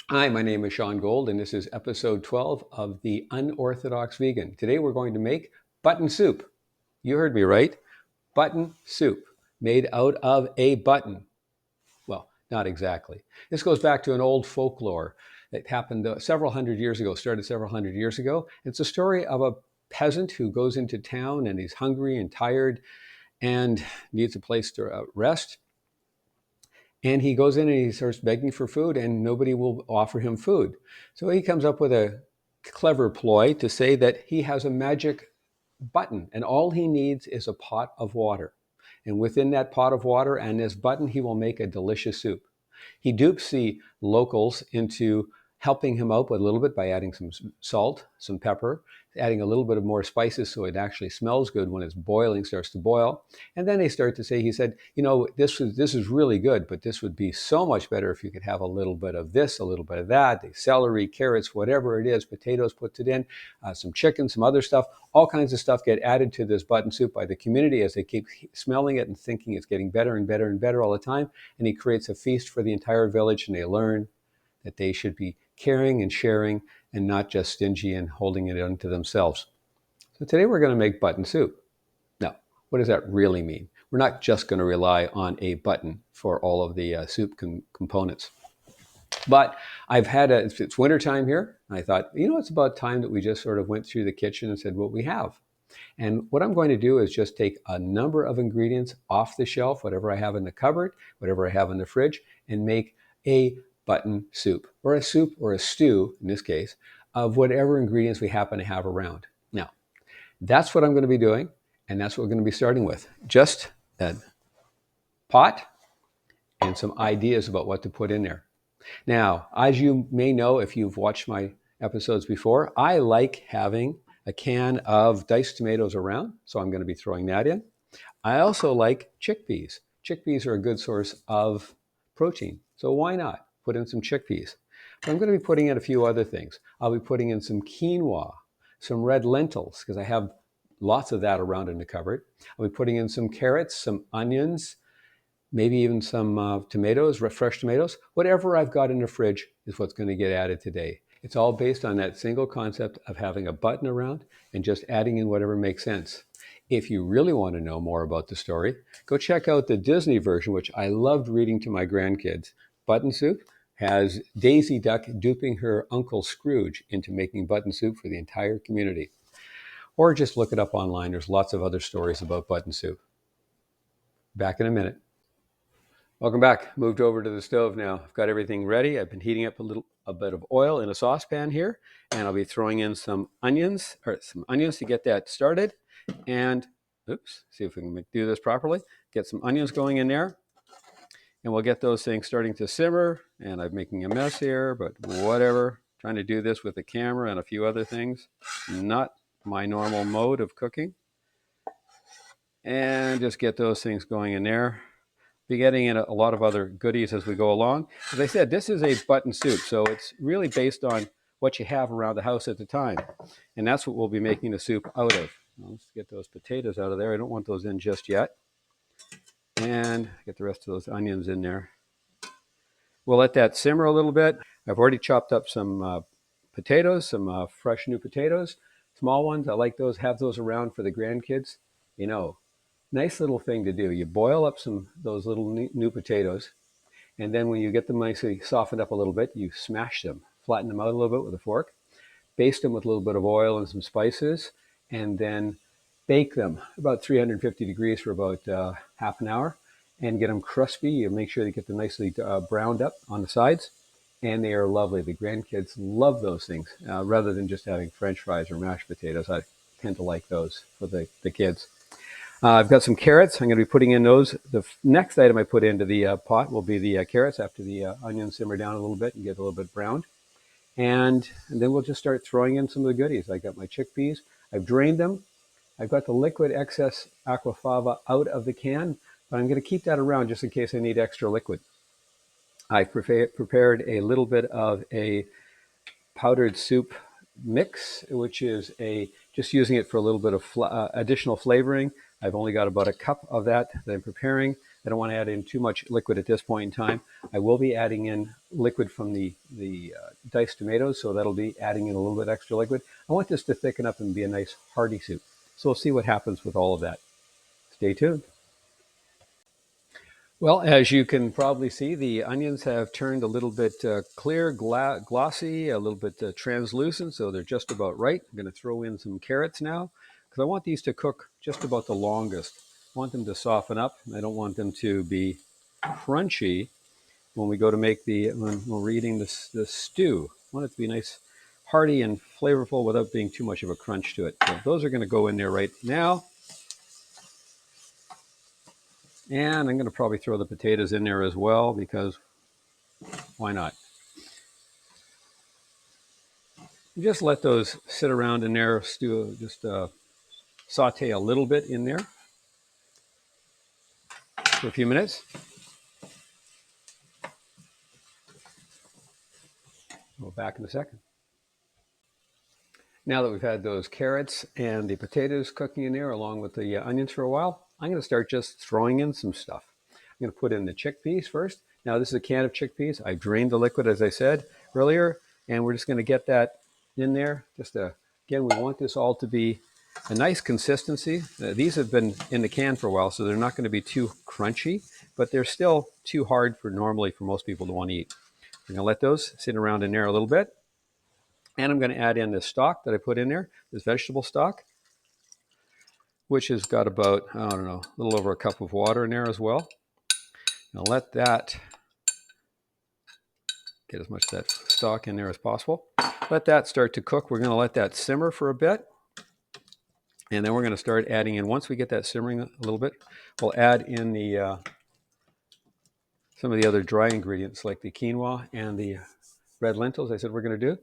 Hi, my name is Sean Gold, and this is episode 12 of the Unorthodox Vegan. Today we're going to make button soup. You heard me right. Button soup, made out of a button. Well, not exactly. This goes back to an old folklore that happened several hundred years ago, started several hundred years ago. It's a story of a peasant who goes into town and he's hungry and tired and needs a place to rest. And he goes in and he starts begging for food, and nobody will offer him food. So he comes up with a clever ploy to say that he has a magic button, and all he needs is a pot of water. And within that pot of water and this button, he will make a delicious soup. He dupes the locals into helping him out a little bit by adding some salt, some pepper, adding a little bit of more spices so it actually smells good when it's boiling, starts to boil. And then they start to say, he said, this is really good, but this would be so much better if you could have a little bit of this, a little bit of that, the celery, carrots, whatever it is, potatoes, puts it in, some chicken, some other stuff, all kinds of stuff get added to this button soup by the community as they keep smelling it and thinking it's getting better and better and better all the time. And he creates a feast for the entire village, and they learn that they should be caring and sharing and not just stingy and holding it unto themselves. So today we're going to make button soup. Now, what does that really mean? We're not just going to rely on a button for all of the soup components. But it's wintertime here. And I thought, it's about time that we just sort of went through the kitchen and said what we have. And what I'm going to do is just take a number of ingredients off the shelf, whatever I have in the cupboard, whatever I have in the fridge, and make a button soup or a stew, in this case, of whatever ingredients we happen to have around. Now, that's what I'm going to be doing, and that's what we're going to be starting with. Just a pot and some ideas about what to put in there. Now, as you may know, if you've watched my episodes before, I like having a can of diced tomatoes around, so I'm going to be throwing that in. I also like chickpeas. Chickpeas are a good source of protein, so why not put in some chickpeas? But I'm going to be putting in a few other things. I'll be putting in some quinoa, some red lentils, because I have lots of that around in the cupboard. I'll be putting in some carrots, some onions, maybe even some tomatoes, fresh tomatoes. Whatever I've got in the fridge is what's going to get added today. It's all based on that single concept of having a button around and just adding in whatever makes sense. If you really want to know more about the story, go check out the Disney version, which I loved reading to my grandkids. Button Soup has Daisy Duck duping her Uncle Scrooge into making button soup for the entire community. Or just look it up online. There's lots of other stories about button soup. Back in a minute. Welcome back. Moved over to the stove now. I've got everything ready. I've been heating up a bit of oil in a saucepan here, and I'll be throwing in some onions to get that started. And see if we can do this properly. Get some onions going in there, and we'll get those things starting to simmer. And I'm making a mess here, but whatever. Trying to do this with the camera and a few other things. Not my normal mode of cooking. And just get those things going in there. Be getting in a lot of other goodies as we go along. As I said, this is a button soup, so it's really based on what you have around the house at the time. And that's what we'll be making the soup out of. Now, let's get those potatoes out of there. I don't want those in just yet. And get the rest of those onions in there. We'll let that simmer a little bit. I've already chopped up some potatoes, some fresh new potatoes, small ones. I like those, have those around for the grandkids. Nice little thing to do. You boil up those little new potatoes, and then when you get them nicely softened up a little bit, you smash them, flatten them out a little bit with a fork, baste them with a little bit of oil and some spices, and then bake them about 350 degrees for about half an hour, and get them crispy. You make sure they get them nicely browned up on the sides, and they are lovely. The grandkids love those things rather than just having French fries or mashed potatoes. I tend to like those for the kids. I've got some carrots. I'm going to be putting in those. The next item I put into the pot will be the carrots after the onions simmer down a little bit and get a little bit browned. And then we'll just start throwing in some of the goodies. I got my chickpeas. I've drained them. I've got the liquid excess aquafaba out of the can, but I'm going to keep that around just in case I need extra liquid. I've prepared a little bit of a powdered soup mix, which is just using it for a little bit of additional flavoring. I've only got about a cup of that I'm preparing. I don't want to add in too much liquid at this point in time. I will be adding in liquid from the diced tomatoes, so that'll be adding in a little bit extra liquid. I want this to thicken up and be a nice hearty soup. So we'll see what happens with all of that. Stay tuned. Well, as you can probably see, the onions have turned a little bit clear, glossy, a little bit translucent, so they're just about right. I'm going to throw in some carrots now because I want these to cook just about the longest. I want them to soften up. I don't want them to be crunchy when we go to make when we're eating the stew. I want it to be nice, hearty, and flavorful without being too much of a crunch to it. So those are going to go in there right now. And I'm going to probably throw the potatoes in there as well because why not? Just let those sit around in there, stew, just saute a little bit in there for a few minutes. We'll be back in a second. Now that we've had those carrots and the potatoes cooking in there along with the onions for a while, I'm going to start just throwing in some stuff. I'm going to put in the chickpeas first. Now this is a can of chickpeas. I drained the liquid, as I said earlier, and we're just going to get that in there. Again, we want this all to be a nice consistency. These have been in the can for a while, so they're not going to be too crunchy, but they're still too hard for most people to want to eat. I'm going to let those sit around in there a little bit. And I'm going to add in this stock that I put in there, this vegetable stock, which has got about, I don't know, a little over a cup of water in there as well. Now let that get as much of that stock in there as possible. Let that start to cook. We're going to let that simmer for a bit. And then we're going to start adding in, once we get that simmering a little bit, we'll add in some of the other dry ingredients like the quinoa and the red lentils I said we're going to do.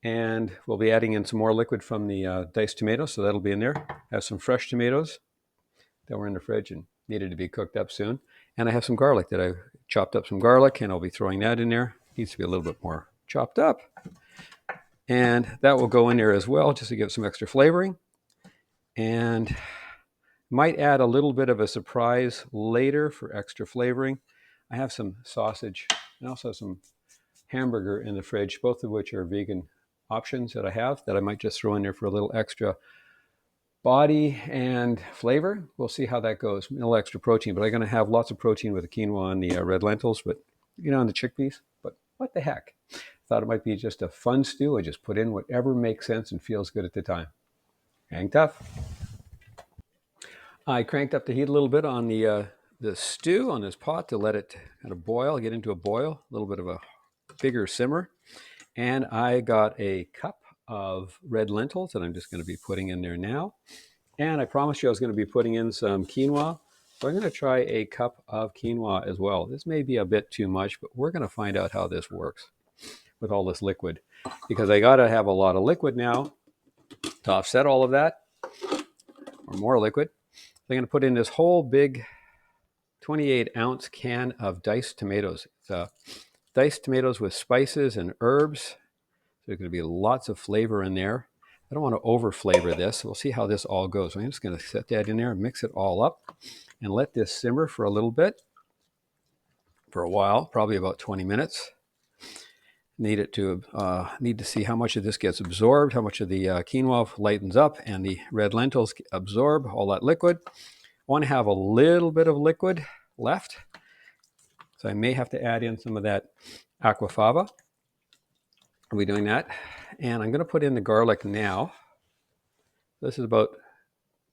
And we'll be adding in some more liquid from the diced tomatoes, so that'll be in there. I have some fresh tomatoes that were in the fridge and needed to be cooked up soon. And I have some garlic that I chopped up some garlic, and I'll be throwing that in there. Needs to be a little bit more chopped up. And that will go in there as well, just to give some extra flavoring. And might add a little bit of a surprise later for extra flavoring. I have some sausage and also some hamburger in the fridge, both of which are vegan options that I have that I might just throw in there for a little extra body and flavor. We'll see how that goes. A little extra protein, but I'm going to have lots of protein with the quinoa and the red lentils, but and the chickpeas. But what the heck? Thought it might be just a fun stew. I just put in whatever makes sense and feels good at the time. Hang tough. I cranked up the heat a little bit on the stew on this pot to let it kind of boil, get into a boil, a little bit of a bigger simmer. And I got a cup of red lentils that I'm just going to be putting in there now. And I promised you I was going to be putting in some quinoa. So I'm going to try a cup of quinoa as well. This may be a bit too much, but we're going to find out how this works with all this liquid. Because I got to have a lot of liquid now to offset all of that, or more liquid. So I'm going to put in this whole big 28-ounce can of diced tomatoes. It's diced tomatoes with spices and herbs. There's going to be lots of flavor in there. I don't want to over flavor this. We'll see how this all goes. I'm just going to set that in there and mix it all up and let this simmer for a little bit, for a while, probably about 20 minutes. Need to see how much of this gets absorbed, how much of the quinoa lightens up and the red lentils absorb all that liquid. I want to have a little bit of liquid left, so I may have to add in some of that aquafaba. Are we doing that? And I'm going to put in the garlic now. This is about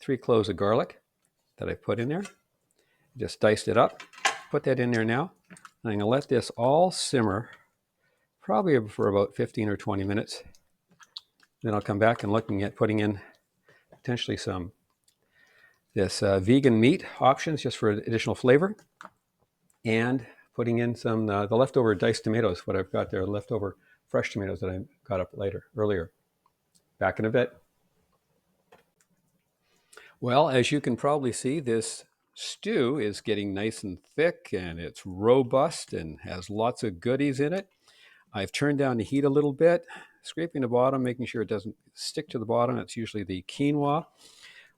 3 cloves of garlic that I put in there. Just diced it up. Put that in there now. And I'm going to let this all simmer probably for about 15 or 20 minutes. Then I'll come back and looking at putting in potentially some vegan meat options just for additional flavor, and putting in some the leftover diced tomatoes, what I've got there, leftover fresh tomatoes that I got up earlier. Back in a bit. Well, as you can probably see, this stew is getting nice and thick, and it's robust and has lots of goodies in it. I've turned down the heat a little bit, scraping the bottom, making sure it doesn't stick to the bottom. It's usually the quinoa.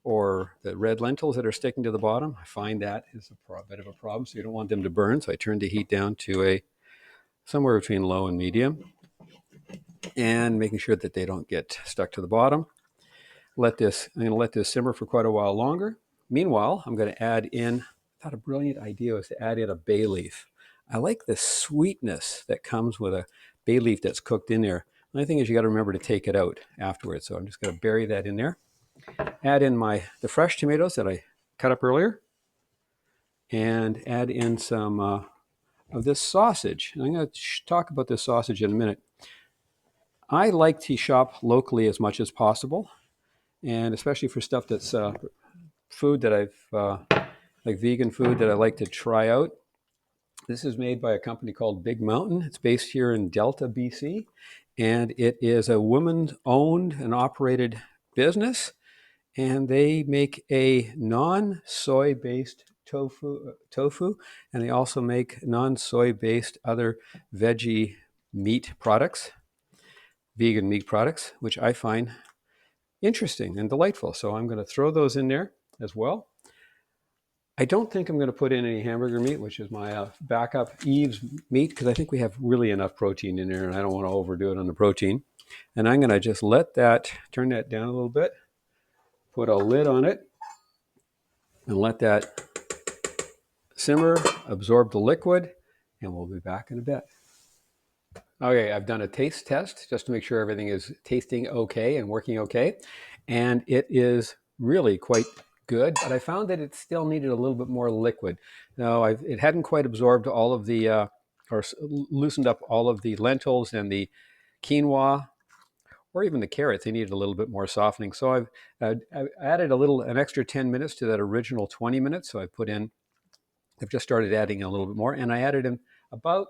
or the red lentils that are sticking to the bottom. I find that is a bit of a problem, so you don't want them to burn. So I turn the heat down to somewhere between low and medium, and making sure that they don't get stuck to the bottom. I'm going to let this simmer for quite a while longer. Meanwhile, I'm going to add in, I thought a brilliant idea was to add in a bay leaf. I like the sweetness that comes with a bay leaf that's cooked in there. The only thing is you got to remember to take it out afterwards. So I'm just going to bury that in there. Add in the fresh tomatoes that I cut up earlier, and add in some of this sausage. And I'm going to talk about this sausage in a minute. I like to shop locally as much as possible, and especially for stuff that's food that like vegan food that I like to try out. This is made by a company called Big Mountain. It's based here in Delta, BC, and it is a woman-owned and operated business, and they make a non-soy based tofu, and they also make non-soy based other veggie meat products, vegan meat products, which I find interesting and delightful. So I'm going to throw those in there as well. I don't think I'm going to put in any hamburger meat, which is my backup Eve's meat, because I think we have really enough protein in there, and I don't want to overdo it on the protein. And I'm going to just turn that down a little bit, put a lid on it, and let that simmer, absorb the liquid, and we'll be back in a bit. Okay, I've done a taste test just to make sure everything is tasting okay and working okay. And it is really quite good, but I found that it still needed a little bit more liquid. Now, it hadn't quite absorbed all of or loosened up all of the lentils and the quinoa, or even the carrots. They needed a little bit more softening. So I've added an extra 10 minutes to that original 20 minutes. So I've just started adding a little bit more, and I added in about,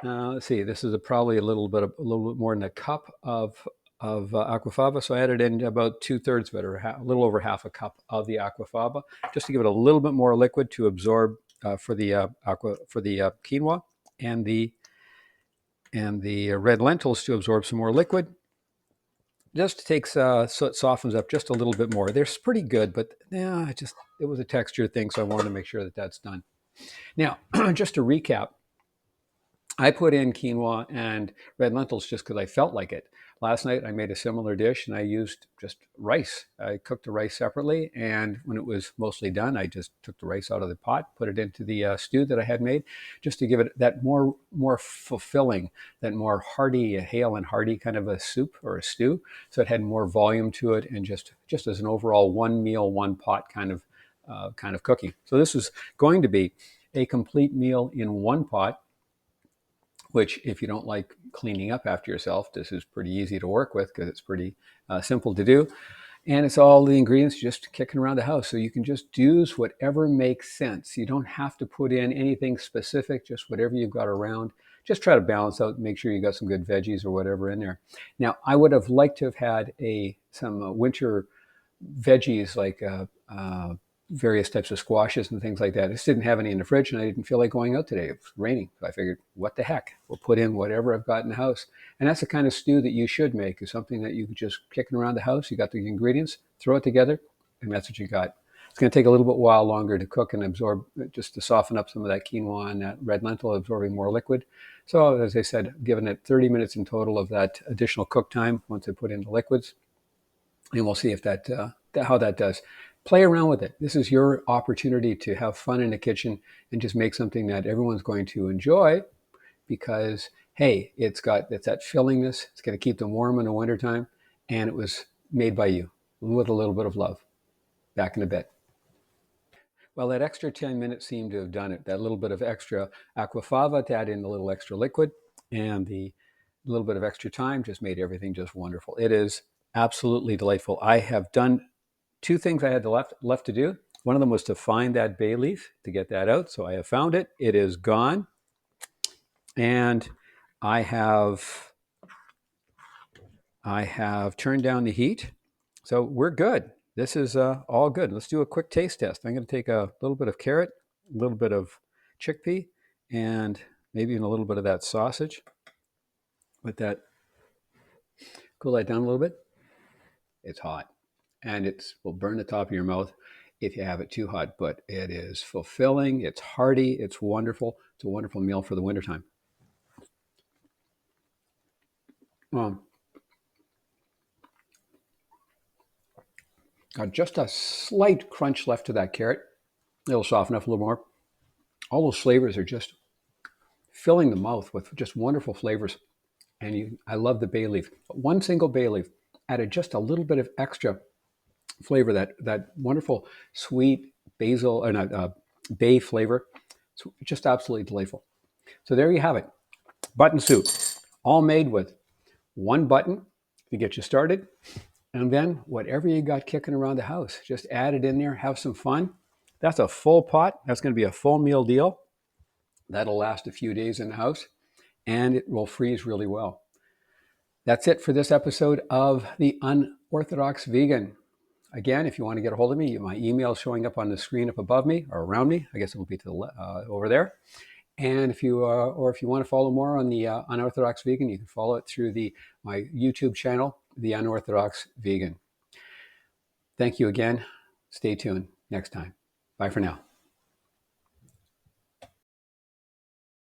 let's see, this is probably a little bit more than a cup of aquafaba. So I added in about 2/3 of it, or a little over half a cup of the aquafaba, just to give it a little bit more liquid to absorb for the quinoa, and the red lentils to absorb some more liquid. Just takes so it softens up just a little bit more. They're pretty good, but yeah, it was a texture thing, so I wanted to make sure that that's done. Now, just to recap, I put in quinoa and red lentils just because I felt like it. Last night I made a similar dish and I used just rice. I cooked the rice separately, and when it was mostly done, I just took the rice out of the pot, put it into the stew that I had made, just to give it that more fulfilling, that more hearty, hale and hearty kind of a soup or a stew. So it had more volume to it, and just as an overall one meal, one pot kind of cooking. So this is going to be a complete meal in one pot, which, if you don't like cleaning up after yourself, this is pretty easy to work with because it's pretty simple to do. And it's all the ingredients just kicking around the house. So you can just use whatever makes sense. You don't have to put in anything specific, just whatever you've got around. Just try to balance out, make sure you got some good veggies or whatever in there. Now, I would have liked to have had some winter veggies like various types of squashes and things like that. I just didn't have any in the fridge, and I didn't feel like going out today. It was raining. So I figured, what the heck? We'll put in whatever I've got in the house. And that's the kind of stew that you should make, is something that you could just kicking around the house. You got the ingredients, throw it together, and that's what you got. It's going to take a little bit while longer to cook and absorb, just to soften up some of that quinoa and that red lentil, absorbing more liquid. So as I said, giving it 30 minutes in total of that additional cook time once I put in the liquids. And we'll see if how that does. Play around with it. This is your opportunity to have fun in the kitchen and just make something that everyone's going to enjoy, because, hey, it's that fillingness. It's going to keep them warm in the wintertime, and it was made by you with a little bit of love. Back in a bit. Well, that extra 10 minutes seemed to have done it. That little bit of extra aquafaba to add in a little extra liquid, and the little bit of extra time just made everything just wonderful. It is absolutely delightful. I have done two things I had left to do. One of them was to find that bay leaf, to get that out. So I have found it. It is gone. And I have turned down the heat. So we're good. This is all good. Let's do a quick taste test. I'm going to take a little bit of carrot, a little bit of chickpea, and maybe even a little bit of that sausage. Let that cool that down a little bit. It's hot. and it will burn the top of your mouth if you have it too hot. But it is fulfilling, it's hearty, it's wonderful. It's a wonderful meal for the wintertime. Got just a slight crunch left to that carrot. It'll soften up a little more. All those flavors are just filling the mouth with just wonderful flavors. And I love the bay leaf. One single bay leaf added just a little bit of extra flavor, that wonderful sweet basil and bay flavor. It's just absolutely delightful. So there you have it. Button soup, all made with one button to get you started. And then whatever you got kicking around the house, just add it in there, have some fun. That's a full pot. That's going to be a full meal deal. That'll last a few days in the house, and it will freeze really well. That's it for this episode of the Unorthodox Vegan. Again, if you want to get a hold of me, my email is showing up on the screen up above me or around me. I guess it will be to the over there. And if you want to follow more on the Unorthodox Vegan, you can follow it through my YouTube channel, the Unorthodox Vegan. Thank you again. Stay tuned next time. Bye for now.